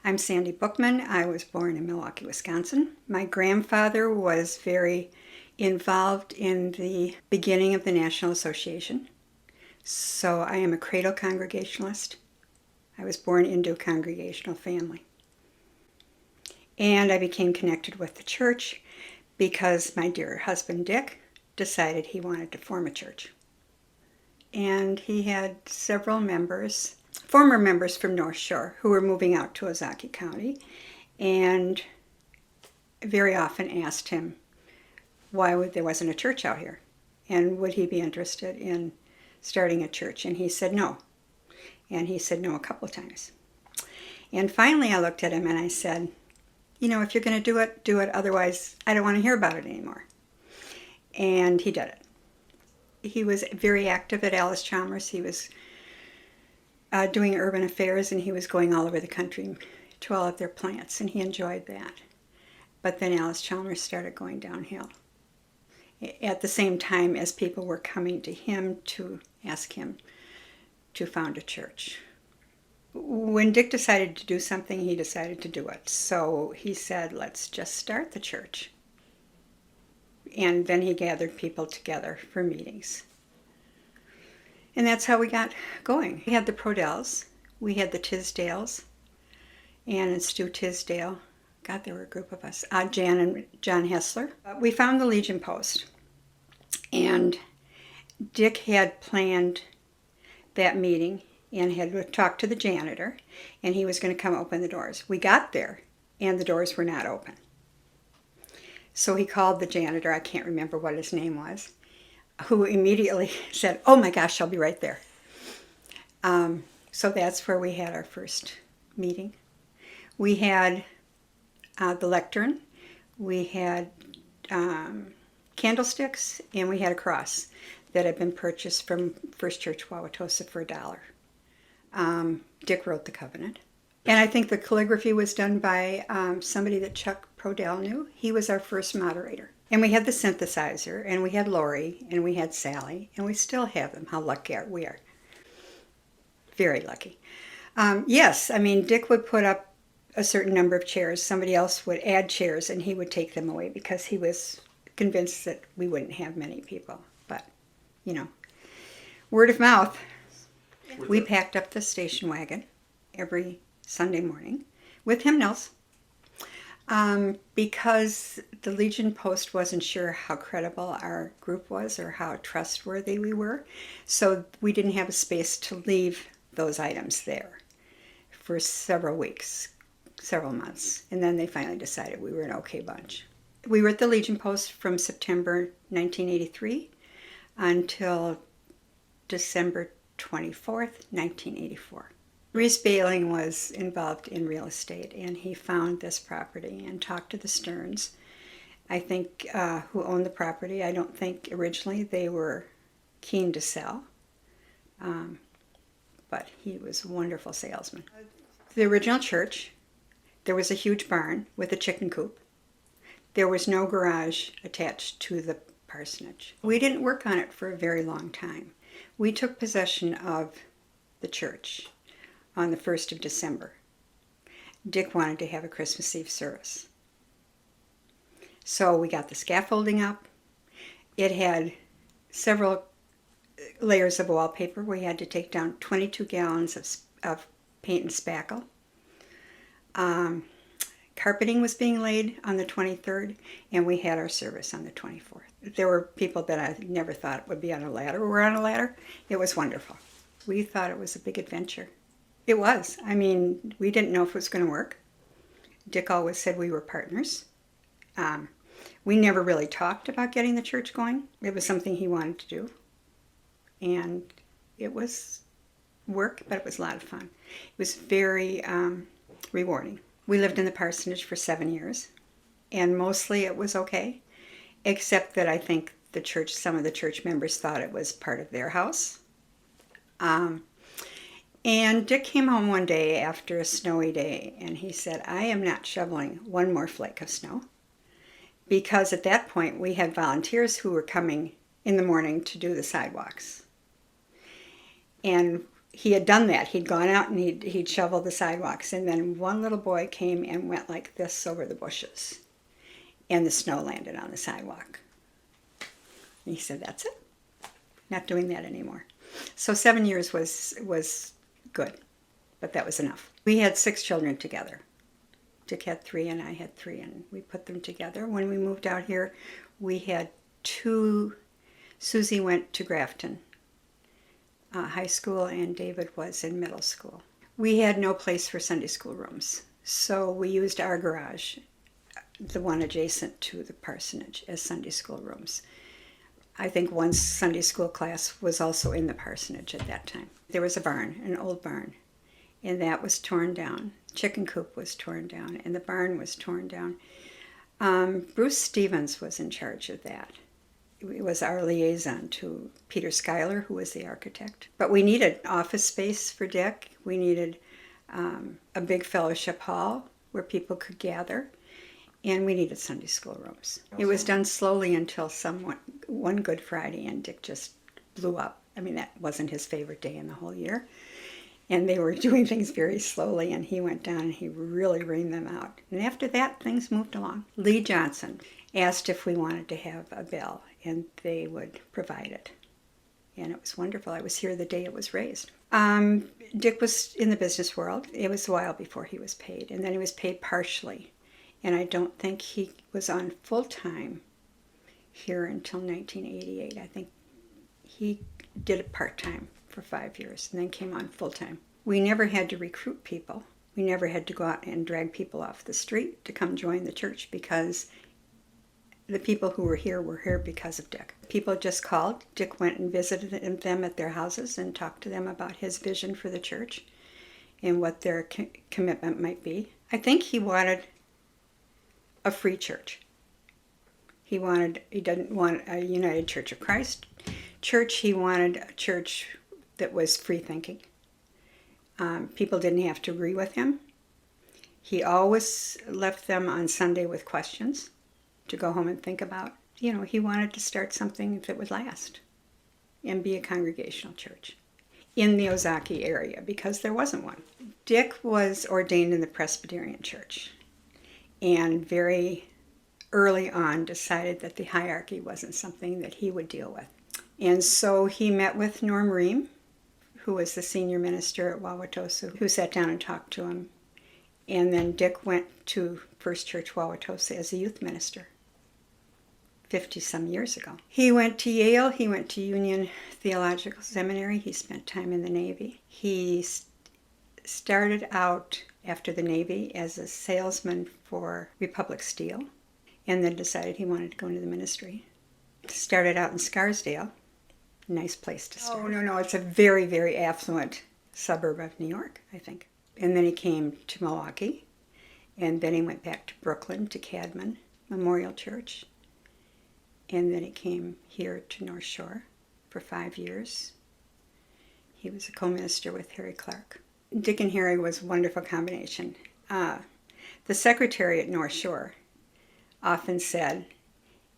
I'm Sandy Buchman. I was born in Milwaukee, Wisconsin. My grandfather was very involved in the beginning of the National Association. So I am a cradle Congregationalist. I was born into a congregational family. And I became connected with the church because my dear husband Dick decided he wanted to form a church. And he had several members, former members from North Shore, who were moving out to Ozaukee County, and very often asked him why there wasn't a church out here, and would he be interested in starting a church. And he said no. And he said no a couple of times. And finally I looked at him and I said, you know, if you're going to do it, do it. Otherwise, I don't want to hear about it anymore. And he did it. He was very active at Alice Chalmers. He was doing urban affairs, and he was going all over the country to all of their plants, and he enjoyed that. But then Alice Chalmers started going downhill at the same time as people were coming to him to ask him to found a church. When Dick decided to do something, he decided to do it. So he said, let's just start the church. And then he gathered people together for meetings. And that's how we got going. We had the Prodells, we had the Tisdales, Ann and Stu Tisdale. God, there were a group of us. Jan and John Hessler. We found the Legion Post. And Dick had planned that meeting and had talked to the janitor, and he was going to come open the doors. We got there, and the doors were not open. So he called the janitor, I can't remember what his name was, who immediately said, oh my gosh, I'll be right there. So that's where we had our first meeting. We had the lectern, we had candlesticks, and we had a cross that had been purchased from First Church Wauwatosa for $1. Dick wrote the covenant. And I think the calligraphy was done by somebody that Chuck Prodell knew. He was our first moderator. And we had the synthesizer, and we had Lori, and we had Sally, and we still have them. How lucky we are. Very lucky. Yes, I mean, Dick would put up a certain number of chairs. Somebody else would add chairs, and he would take them away because he was convinced that we wouldn't have many people. But, you know, word of mouth. We packed up the station wagon every Sunday morning with hymnals because the Legion Post wasn't sure how credible our group was or how trustworthy we were. So we didn't have a space to leave those items there for several weeks, several months. And then they finally decided we were an okay bunch. We were at the Legion Post from September 1983 until December 24th, 1984. Reese Bailing was involved in real estate, and he found this property and talked to the Stearns, I think, who owned the property. I don't think originally they were keen to sell, but he was a wonderful salesman. The original church, there was a huge barn with a chicken coop. There was no garage attached to the parsonage. We didn't work on it for a very long time. We took possession of the church on the 1st of December. Dick wanted to have a Christmas Eve service. So we got the scaffolding up. It had several layers of wallpaper. We had to take down 22 gallons of paint and spackle. Carpeting was being laid on the 23rd, and we had our service on the 24th. There were people that I never thought would be on a ladder were on a ladder. It was wonderful. We thought it was a big adventure. It was. I mean, we didn't know if it was going to work. Dick always said we were partners. We never really talked about getting the church going. It was something he wanted to do. And it was work, but it was a lot of fun. It was very rewarding. We lived in the parsonage for 7 years, and mostly it was okay, except that I think the church, some of the church members thought it was part of their house. And Dick came home one day after a snowy day, and he said, I am not shoveling one more flake of snow, because at that point we had volunteers who were coming in the morning to do the sidewalks. And he had done that. He'd gone out and he'd shoveled the sidewalks. And then one little boy came and went like this over the bushes. And the snow landed on the sidewalk. And he said, that's it. Not doing that anymore. So 7 years was good, but that was enough. We had 6 children together. Dick had 3 and I had 3, and we put them together. When we moved out here, we had 2. Susie went to Grafton High School, and David was in middle school. We had no place for Sunday school rooms, so we used our garage, the one adjacent to the parsonage, as Sunday school rooms. I think one Sunday school class was also in the parsonage at that time. There was a barn, an old barn, and that was torn down. Chicken coop was torn down, and the barn was torn down. Bruce Stevens was in charge of that. It was our liaison to Peter Schuyler, who was the architect. But we needed office space for Dick. We needed a big fellowship hall where people could gather. And we needed Sunday school rooms. It was done slowly until one Good Friday, and Dick just blew up. I mean, that wasn't his favorite day in the whole year. And they were doing things very slowly, and he went down and he really reamed them out. And after that, things moved along. Lee Johnson asked if we wanted to have a bell, and they would provide it. And it was wonderful. I was here the day it was raised. Dick was in the business world. It was a while before he was paid, and then he was paid partially. And I don't think he was on full-time here until 1988. I think he did it part-time for 5 years and then came on full-time. We never had to recruit people. We never had to go out and drag people off the street to come join the church, because the people who were here because of Dick. People just called. Dick went and visited them at their houses and talked to them about his vision for the church and what their commitment might be. I think he wanted a free church. He didn't want a United Church of Christ church. He wanted a church that was free thinking. People didn't have to agree with him. He always left them on Sunday with questions to go home and think about. You know, he wanted to start something that would last and be a congregational church in the Ozaki area, because there wasn't one. Dick was ordained in the Presbyterian Church, and very early on decided that the hierarchy wasn't something that he would deal with. And so he met with Norm Ream, who was the senior minister at Wauwatosa, who sat down and talked to him. And then Dick went to First Church Wauwatosa as a youth minister 50-some years ago. He went to Yale. He went to Union Theological Seminary. He spent time in the Navy. He started out after the Navy as a salesman for Republic Steel, and then decided he wanted to go into the ministry. Started out in Scarsdale. Nice place to start. Oh, no, it's a very, very affluent suburb of New York, I think. And then he came to Milwaukee, and then he went back to Brooklyn to Cadman Memorial Church, and then he came here to North Shore for 5 years. He was a co-minister with Harry Clark. Dick and Harry was a wonderful combination. The secretary at North Shore often said,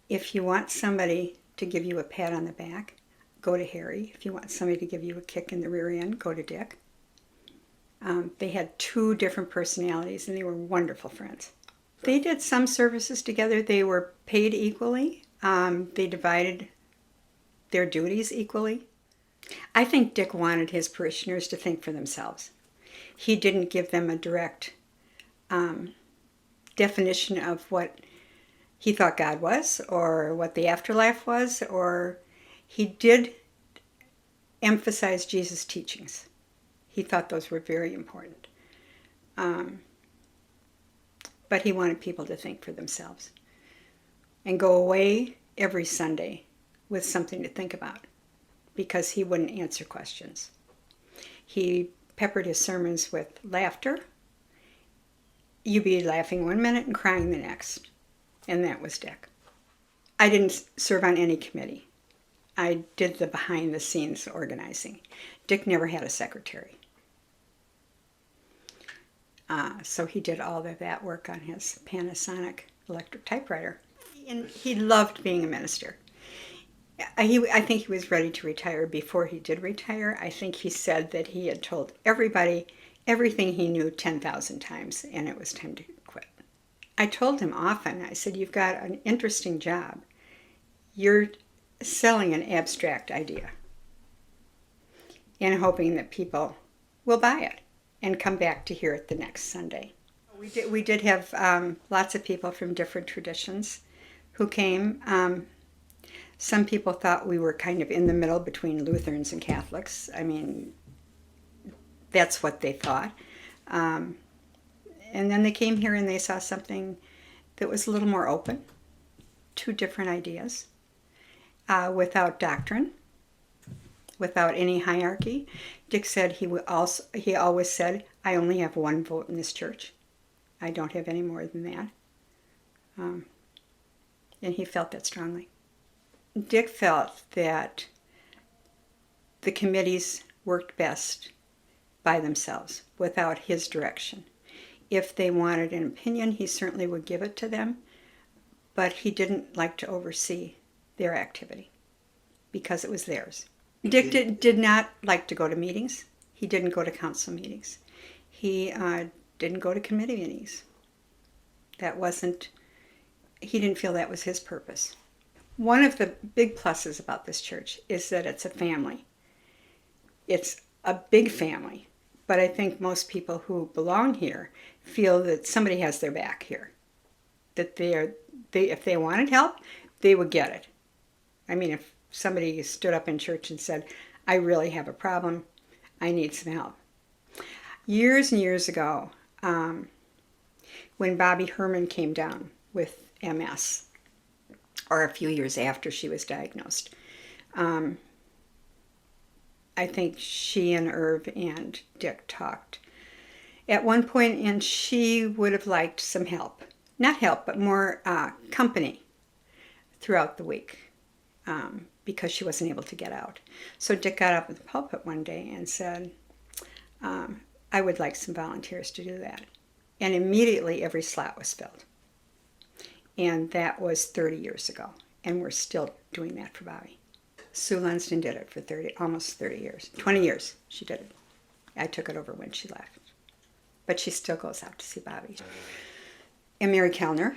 if you want somebody to give you a pat on the back, go to Harry. If you want somebody to give you a kick in the rear end, go to Dick. They had 2 different personalities, and they were wonderful friends. They did some services together. They were paid equally. They divided their duties equally. I think Dick wanted his parishioners to think for themselves. He didn't give them a direct definition of what he thought God was, or what the afterlife was, or he did emphasize Jesus' teachings. He thought those were very important. But he wanted people to think for themselves and go away every Sunday with something to think about, because he wouldn't answer questions. He peppered his sermons with laughter. You'd be laughing one minute and crying the next. And that was Dick. I didn't serve on any committee. I did the behind-the-scenes organizing. Dick never had a secretary. So he did all of that work on his Panasonic electric typewriter. And he loved being a minister. I think he was ready to retire before he did retire. I think he said that he had told everybody everything he knew 10,000 times, and it was time to quit. I told him often, I said, you've got an interesting job. You're selling an abstract idea and hoping that people will buy it and come back to hear it the next Sunday. We did have lots of people from different traditions who came. Some people thought we were kind of in the middle between Lutherans and Catholics. I mean, that's what they thought. And then they came here and they saw something that was a little more open, two different ideas, without doctrine, without any hierarchy. Dick said he always said, I only have one vote in this church. I don't have any more than that. And he felt that strongly. Dick felt that the committees worked best by themselves, without his direction. If they wanted an opinion, he certainly would give it to them, but he didn't like to oversee their activity because it was theirs. Dick did not like to go to meetings. He didn't go to council meetings. He didn't go to committee meetings. He didn't feel that was his purpose. One of the big pluses about this church is that it's a family. It's a big family, but I think most people who belong here feel that somebody has their back here. That if they wanted help, they would get it. I mean, if somebody stood up in church and said, I really have a problem, I need some help. Years and years ago, when Bobby Herman came down with MS, or a few years after she was diagnosed, I think she and Irv and Dick talked at one point, and she would have liked some help. Not help, but more company throughout the week, because she wasn't able to get out. So Dick got up at the pulpit one day and said, I would like some volunteers to do that. And immediately every slot was filled. And that was 30 years ago. And we're still doing that for Bobby. Sue Lunsden did it for almost 30 years. 20 years she did it. I took it over when she left. But she still goes out to see Bobby. And Mary Kellner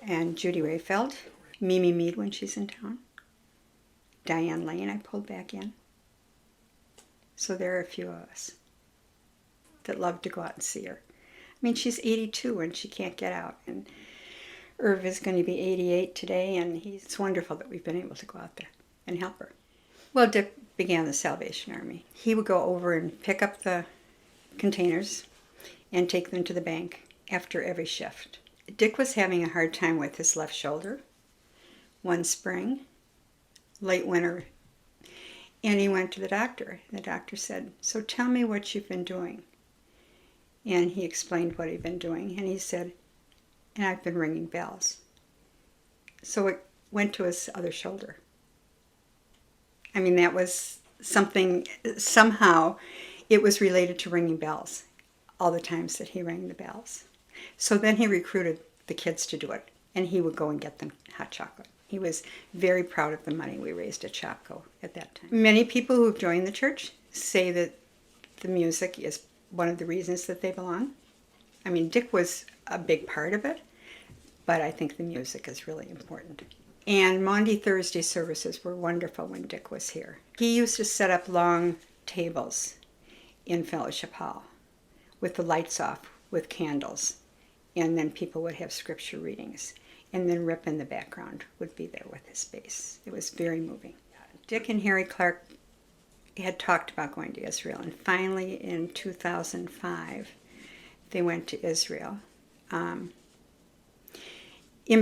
and Judy Rayfeld, Mimi Mead when she's in town. Diane Lane I pulled back in. So there are a few of us that love to go out and see her. I mean, she's 82 and she can't get out. And Irv is going to be 88 today, and it's wonderful that we've been able to go out there and help her. Well, Dick began the Salvation Army. He would go over and pick up the containers and take them to the bank after every shift. Dick was having a hard time with his left shoulder one spring, late winter, and he went to the doctor. The doctor said, so tell me what you've been doing. And he explained what he'd been doing, and he said, and I've been ringing bells. So it went to his other shoulder. I mean, that was something, somehow it was related to ringing bells, all the times that he rang the bells. So then he recruited the kids to do it, and he would go and get them hot chocolate. He was very proud of the money we raised at Shopko at that time. Many people who've joined the church say that the music is one of the reasons that they belong. I mean, Dick was a big part of it, but I think the music is really important. And Maundy Thursday services were wonderful when Dick was here. He used to set up long tables in Fellowship Hall with the lights off, with candles, and then people would have scripture readings. And then Rip in the background would be there with his bass. It was very moving. Dick and Harry Clark had talked about going to Israel, and finally in 2005, they went to Israel. In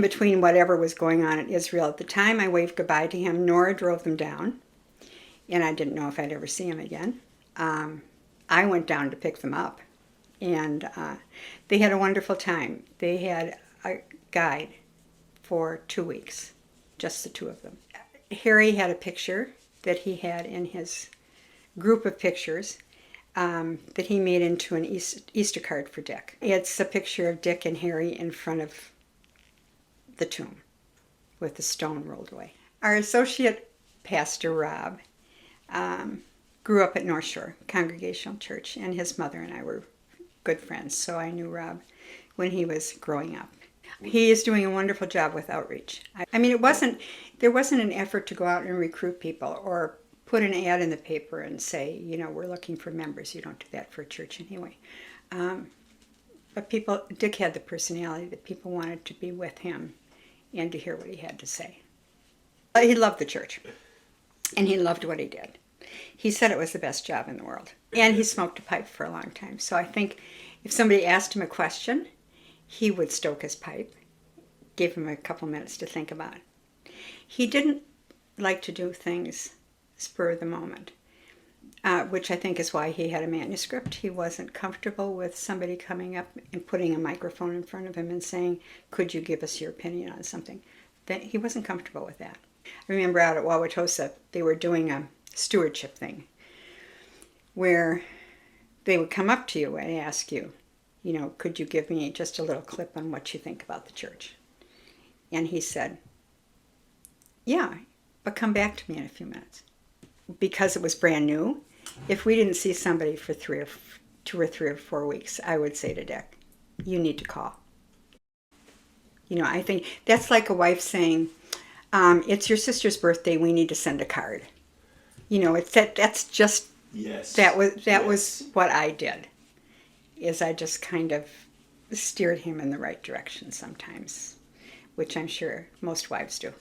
between whatever was going on in Israel at the time, I waved goodbye to him. Nora drove them down, and I didn't know if I'd ever see him again. I went down to pick them up, and they had a wonderful time. They had a guide for 2 weeks, just the two of them. Harry had a picture that he had in his group of pictures that he made into an Easter card for Dick. It's a picture of Dick and Harry in front of the tomb with the stone rolled away. Our associate pastor, Rob, grew up at North Shore Congregational Church, and his mother and I were good friends, so I knew Rob when he was growing up. He is doing a wonderful job with outreach. I mean, there wasn't an effort to go out and recruit people or put an ad in the paper and say, you know, we're looking for members. You don't do that for a church anyway. But Dick had the personality that people wanted to be with him and to hear what he had to say. He loved the church, and he loved what he did. He said it was the best job in the world. And he smoked a pipe for a long time. So I think if somebody asked him a question, he would stoke his pipe, gave him a couple minutes to think about it. He didn't like to do things spur of the moment, which I think is why he had a manuscript. He wasn't comfortable with somebody coming up and putting a microphone in front of him and saying, could you give us your opinion on something? He wasn't comfortable with that. I remember out at Wauwatosa, they were doing a stewardship thing where they would come up to you and ask you, you know, could you give me just a little clip on what you think about the church? And he said, yeah, but come back to me in a few minutes. Because it was brand new, if we didn't see somebody for 2 or 3 or 4 weeks, I would say to Dick, you need to call. You know, I think that's like a wife saying, it's your sister's birthday, we need to send a card. You know, that's just, yes. That was what I did, is I just kind of steered him in the right direction sometimes, which I'm sure most wives do.